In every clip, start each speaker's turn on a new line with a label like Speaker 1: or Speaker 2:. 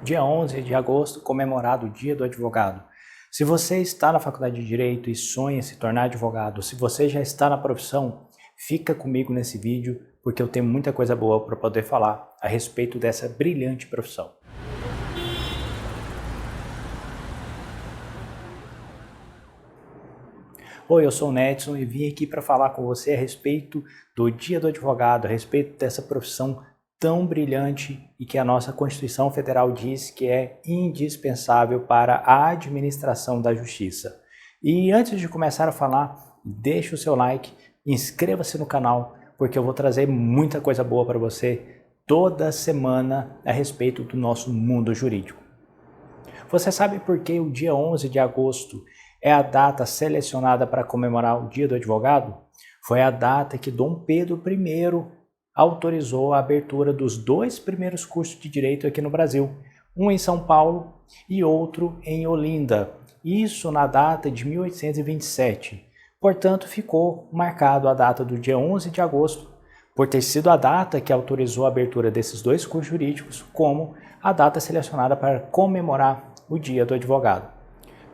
Speaker 1: Dia 11 de agosto, comemorado o Dia do Advogado. Se você está na faculdade de Direito e sonha em se tornar advogado, se você já está na profissão, fica comigo nesse vídeo porque eu tenho muita coisa boa para poder falar a respeito dessa brilhante profissão. Oi, eu sou o Nedson e vim aqui para falar com você a respeito do Dia do Advogado, a respeito dessa profissão tão brilhante e que a nossa Constituição Federal diz que é indispensável para a administração da justiça. E antes de começar a falar, deixe o seu like, inscreva-se no canal, porque eu vou trazer muita coisa boa para você toda semana a respeito do nosso mundo jurídico. Você sabe por que o dia 11 de agosto é a data selecionada para comemorar o Dia do Advogado? Foi a data que Dom Pedro I autorizou a abertura dos dois primeiros cursos de Direito aqui no Brasil, um em São Paulo e outro em Olinda, isso na data de 1827. Portanto, ficou marcado a data do dia 11 de agosto, por ter sido a data que autorizou a abertura desses dois cursos jurídicos, como a data selecionada para comemorar o Dia do Advogado.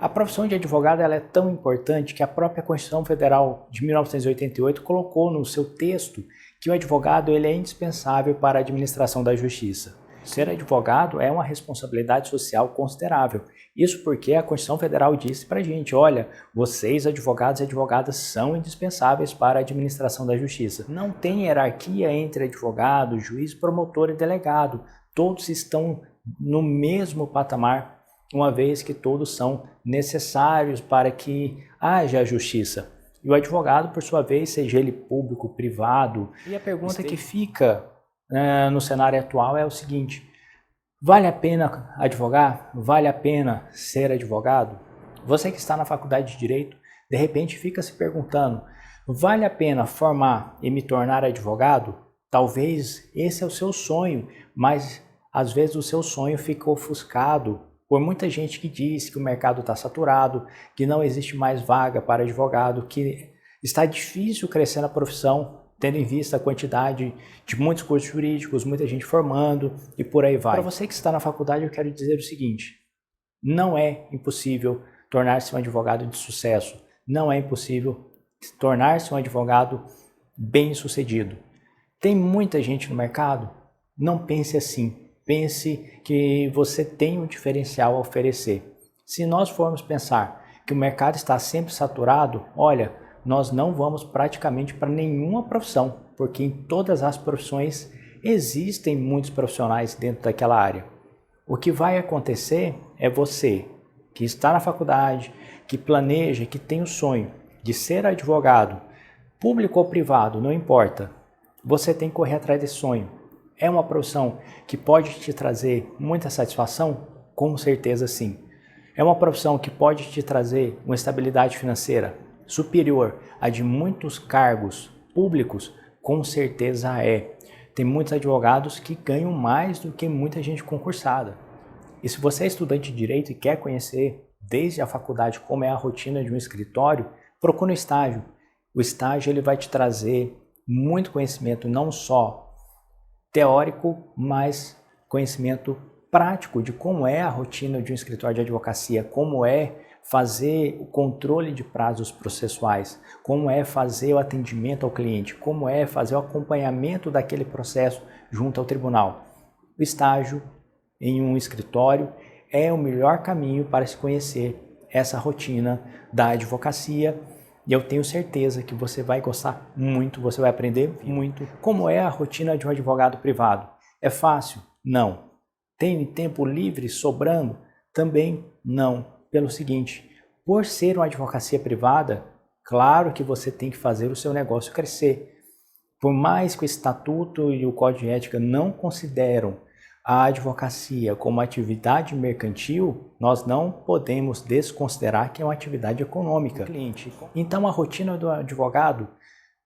Speaker 1: A profissão de advogado ela é tão importante que a própria Constituição Federal de 1988 colocou no seu texto que o advogado ele é indispensável para a administração da justiça. Ser advogado é uma responsabilidade social considerável. Isso porque a Constituição Federal disse para a gente, olha, vocês advogados e advogadas são indispensáveis para a administração da justiça. Não tem hierarquia entre advogado, juiz, promotor e delegado. Todos estão no mesmo patamar, uma vez que todos são necessários para que haja a justiça. E o advogado, por sua vez, seja ele público, privado. E a pergunta que fica no cenário atual é o seguinte: vale a pena advogar? Vale a pena ser advogado? Você que está na faculdade de Direito, de repente fica se perguntando, vale a pena formar e me tornar advogado? Talvez esse é o seu sonho, mas às vezes o seu sonho fica ofuscado por muita gente que diz que o mercado está saturado, que não existe mais vaga para advogado, que está difícil crescer na profissão, tendo em vista a quantidade de muitos cursos jurídicos, muita gente formando e por aí vai. Para você que está na faculdade, eu quero dizer o seguinte: não é impossível tornar-se um advogado de sucesso, não é impossível tornar-se um advogado bem-sucedido. Tem muita gente no mercado? Não pense assim. Pense que você tem um diferencial a oferecer. Se nós formos pensar que o mercado está sempre saturado, olha, nós não vamos praticamente para nenhuma profissão, porque em todas as profissões existem muitos profissionais dentro daquela área. O que vai acontecer é você que está na faculdade, que planeja, que tem o sonho de ser advogado, público ou privado, não importa. Você tem que correr atrás desse sonho. É uma profissão que pode te trazer muita satisfação? Com certeza sim. É uma profissão que pode te trazer uma estabilidade financeira superior à de muitos cargos públicos? Com certeza é. Tem muitos advogados que ganham mais do que muita gente concursada. E se você é estudante de Direito e quer conhecer desde a faculdade como é a rotina de um escritório, procure um estágio. O estágio ele vai te trazer muito conhecimento, não só teórico, mas conhecimento prático de como é a rotina de um escritório de advocacia, como é fazer o controle de prazos processuais, como é fazer o atendimento ao cliente, como é fazer o acompanhamento daquele processo junto ao tribunal. O estágio em um escritório é o melhor caminho para se conhecer essa rotina da advocacia. E eu tenho certeza que você vai gostar muito, você vai aprender muito. Como é a rotina de um advogado privado? É fácil? Não. Tem tempo livre sobrando? Também não. Pelo seguinte, por ser uma advocacia privada, claro que você tem que fazer o seu negócio crescer. Por mais que o Estatuto e o Código de Ética não consideram a advocacia como atividade mercantil, nós não podemos desconsiderar que é uma atividade econômica. Então a rotina do advogado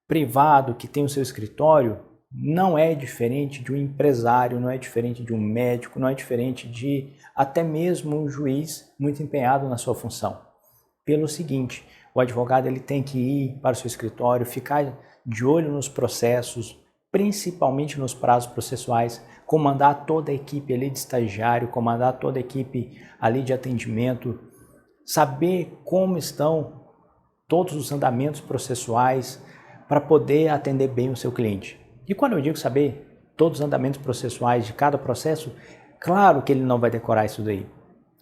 Speaker 1: privado que tem o seu escritório não é diferente de um empresário, não é diferente de um médico, não é diferente de até mesmo um juiz muito empenhado na sua função. Pelo seguinte, o advogado ele tem que ir para o seu escritório, ficar de olho nos processos, principalmente nos prazos processuais, comandar toda a equipe ali de estagiário, comandar toda a equipe ali de atendimento, saber como estão todos os andamentos processuais para poder atender bem o seu cliente. E quando eu digo saber todos os andamentos processuais de cada processo, claro que ele não vai decorar isso daí.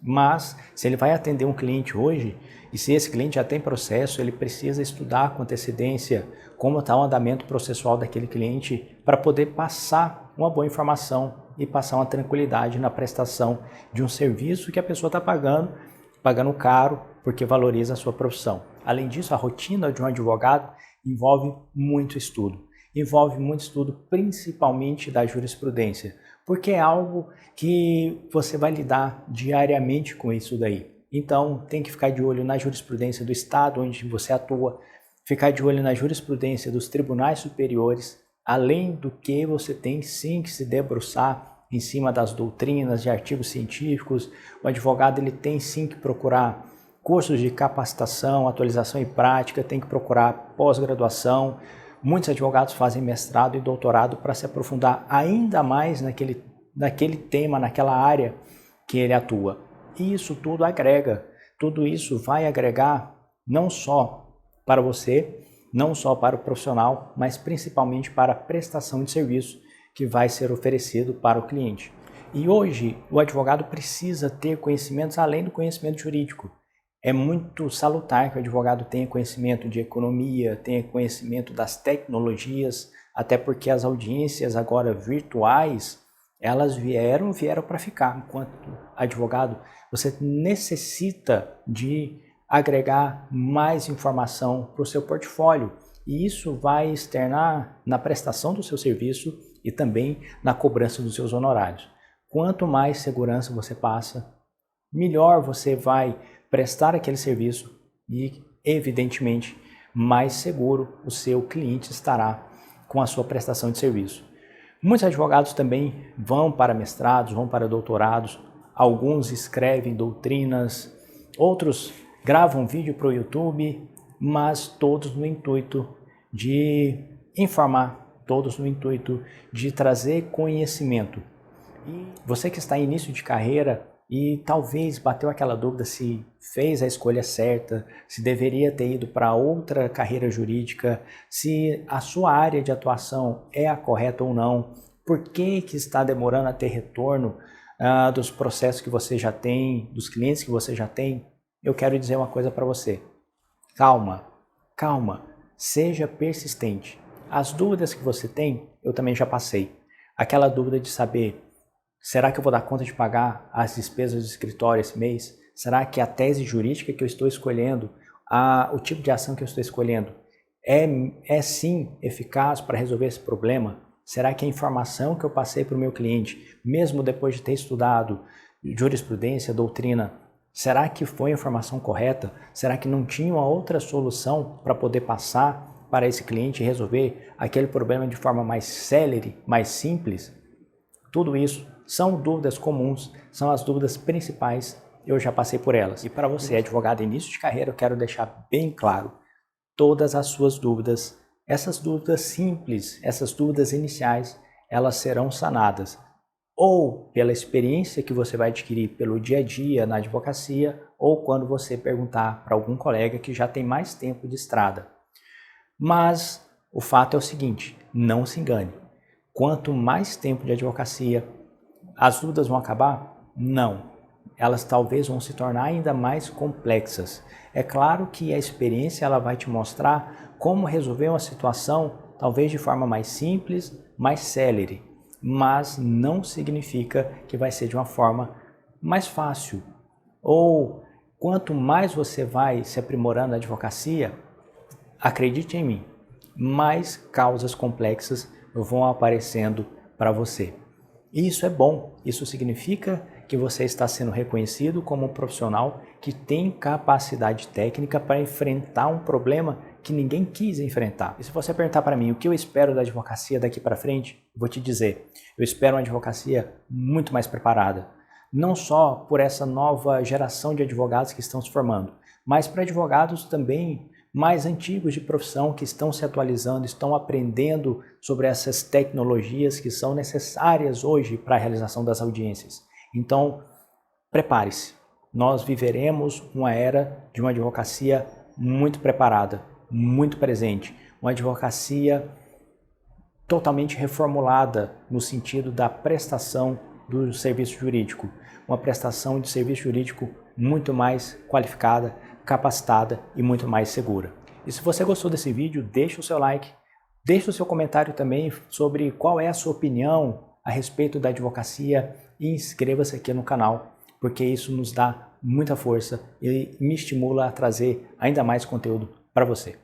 Speaker 1: Mas se ele vai atender um cliente hoje, e se esse cliente já tem processo, ele precisa estudar com antecedência como está o andamento processual daquele cliente para poder passar uma boa informação e passar uma tranquilidade na prestação de um serviço que a pessoa está pagando caro porque valoriza a sua profissão. Além disso, a rotina de um advogado envolve muito estudo. Envolve muito estudo principalmente da jurisprudência, porque é algo que você vai lidar diariamente com isso daí. Então, tem que ficar de olho na jurisprudência do estado onde você atua, ficar de olho na jurisprudência dos tribunais superiores, além do que você tem sim que se debruçar em cima das doutrinas, de artigos científicos. O advogado ele tem sim que procurar cursos de capacitação, atualização e prática, tem que procurar pós-graduação. Muitos advogados fazem mestrado e doutorado para se aprofundar ainda mais naquele tema, naquela área que ele atua. E isso tudo agrega, tudo isso vai agregar não só para você, não só para o profissional, mas principalmente para a prestação de serviço que vai ser oferecido para o cliente. E hoje o advogado precisa ter conhecimentos além do conhecimento jurídico. É muito salutar que o advogado tenha conhecimento de economia, tenha conhecimento das tecnologias, até porque as audiências agora virtuais, elas vieram para ficar. Enquanto advogado, você necessita de agregar mais informação para o seu portfólio e isso vai externar na prestação do seu serviço e também na cobrança dos seus honorários. Quanto mais segurança você passa, melhor você vai prestar aquele serviço e, evidentemente, mais seguro o seu cliente estará com a sua prestação de serviço. Muitos advogados também vão para mestrados, vão para doutorados, alguns escrevem doutrinas, outros gravam vídeo para o YouTube, mas todos no intuito de informar, todos no intuito de trazer conhecimento. E você que está em início de carreira e talvez bateu aquela dúvida se fez a escolha certa, se deveria ter ido para outra carreira jurídica, se a sua área de atuação é a correta ou não, por que está demorando a ter retorno dos processos que você já tem, dos clientes que você já tem, eu quero dizer uma coisa para você. Calma, calma, seja persistente. As dúvidas que você tem, eu também já passei. Aquela dúvida de saber, será que eu vou dar conta de pagar as despesas do escritório esse mês? Será que a tese jurídica que eu estou escolhendo, o tipo de ação que eu estou escolhendo, é sim eficaz para resolver esse problema? Será que a informação que eu passei para o meu cliente, mesmo depois de ter estudado jurisprudência, doutrina, será que foi a informação correta? Será que não tinha uma outra solução para poder passar para esse cliente e resolver aquele problema de forma mais célere, mais simples? Tudo isso são dúvidas comuns, são as dúvidas principais, eu já passei por elas. E para você, advogado início de carreira, eu quero deixar bem claro todas as suas dúvidas. Essas dúvidas simples, essas dúvidas iniciais, elas serão sanadas ou pela experiência que você vai adquirir pelo dia a dia na advocacia ou quando você perguntar para algum colega que já tem mais tempo de estrada. Mas o fato é o seguinte, não se engane. Quanto mais tempo de advocacia, as dúvidas vão acabar? Não. Elas talvez vão se tornar ainda mais complexas. É claro que a experiência ela vai te mostrar como resolver uma situação, talvez de forma mais simples, mais célere, mas não significa que vai ser de uma forma mais fácil. Ou quanto mais você vai se aprimorando na advocacia, acredite em mim, mais causas complexas vão aparecendo para você. E isso é bom, isso significa que você está sendo reconhecido como um profissional que tem capacidade técnica para enfrentar um problema que ninguém quis enfrentar. E se você perguntar para mim o que eu espero da advocacia daqui para frente, eu vou te dizer, eu espero uma advocacia muito mais preparada. Não só por essa nova geração de advogados que estão se formando, mas para advogados também mais antigos de profissão que estão se atualizando, estão aprendendo sobre essas tecnologias que são necessárias hoje para a realização das audiências. Então, prepare-se. Nós viveremos uma era de uma advocacia muito preparada, muito presente, uma advocacia totalmente reformulada no sentido da prestação do serviço jurídico, uma prestação de serviço jurídico muito mais qualificada, capacitada e muito mais segura. E se você gostou desse vídeo, deixe o seu like, deixe o seu comentário também sobre qual é a sua opinião a respeito da advocacia e inscreva-se aqui no canal, porque isso nos dá muita força e me estimula a trazer ainda mais conteúdo para você.